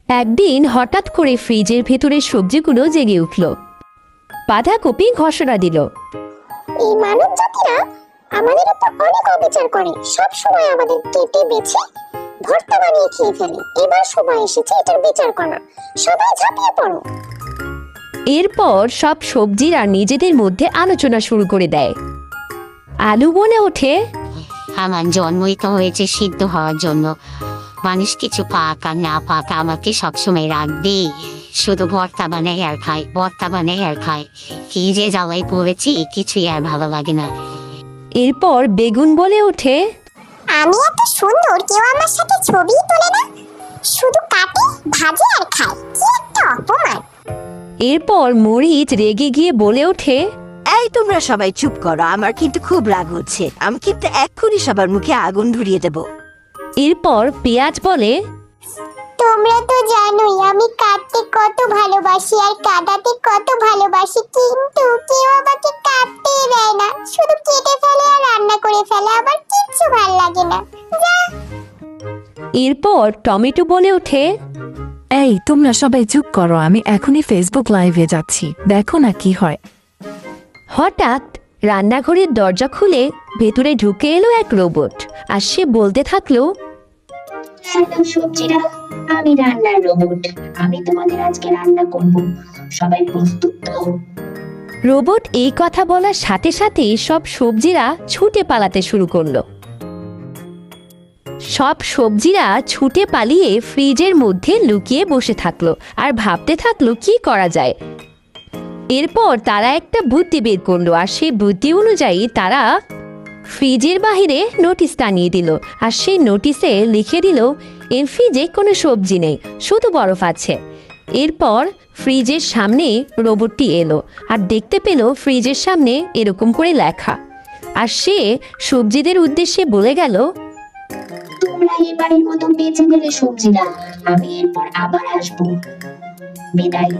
একদিন হঠাৎ করে ফ্রিজের ভেতরের সবজিগুলো জেগে উঠল। বাঁধাকপি ঘোষণা দিল, এই মানব জাতিরা আমাদের উপর অনেক অবিচার করে, সব সময় আমাদের কেটে বেছে ভর্তা বানিয়ে খেয়ে ফেলে। এবার সময় এসেছে এটার বিচার করা, সবাই ঝাঁপিয়ে পড়ো। এরপর সব সবজিরা নিজেদের মধ্যে আলোচনা শুরু করে দেয়। আলু বলে ওঠে, আমার জন্মই তো হয়েছে সিদ্ধ হওয়ার জন্য, মানুষ কিছু পাক আর না পাক আমাকে সবসময় রাখবে। শুধু ভর্তা বানাই আর খাই, ভর্তা বানাই আর খাই, কি যে জ্বালাই পড়েছি কিছুই আর ভালো লাগে না। এরপর বেগুন বলে ওঠে, আমি এত সুন্দর, কেউ আমার সাথে ছবি তোলে না, শুধু কাটে ভাজে আর খায়, কি একটা অপমান। এরপর মরিচ রেগে গিয়ে বলে ওঠে, এই তোমরা সবাই চুপ করো, আমার কিন্তু খুব রাগ হচ্ছে, আমি কিন্তু এক্ষুনি সবার মুখে আগুন ধরিয়ে দেব। এরপর পেঁয়াজ বলে, তোমরা তো জানোই আমি কাটতে কত ভালোবাসি আর কাটাতে কত ভালোবাসি, কিন্তু কেউ আমাকে কাটতে দেয় না, শুধু কেটে ফেলে আর রান্না করে ফেলে, আমার কিচ্ছু ভালো লাগে না। এরপর টমেটো বলে ওঠে, এই তোমরা সবাই চুপ করো, আমি এখনই ফেসবুক লাইভে যাচ্ছি, দেখো না কি হয়। হঠাৎ রান্নাঘরের দরজা খুলে ভেতরে ঢুকে এলো এক রোবট, আর সে বলতে থাকলো, হ্যালো সবজিরা, আমি রান্নার রোবট, আমি তোমাদের আজকে রান্না করব, সবাই প্রস্তুত তো? রোবট এই কথা বলার সাথে সাথে সব সবজিরা ছুটে পালাতে শুরু করলো। সব সবজিরা ছুটে পালিয়ে ফ্রিজের মধ্যে লুকিয়ে বসে থাকলো আর ভাবতে থাকলো কি করা যায়। এরপর তারা একটা বুদ্ধি বের করলো, আর সেই বুদ্ধি অনুযায়ী তারা ফ্রিজের বাহিরে নোটিশ টানিয়ে দিল, আর সেই নোটিশে লিখে দিল এই ফ্রিজে কোনো সবজি নেই, শুধু বরফ আছে। এরপর ফ্রিজের সামনে রোবটটি এলো আর দেখতে পেল ফ্রিজের সামনে এরকম করে লেখা, আর সে সবজিদের উদ্দেশ্যে বলে গেল, তোমরা এবারের মতো বেঁচে গেলে সবজিরা, আমি এরপর আবার আসবো, বিদায়।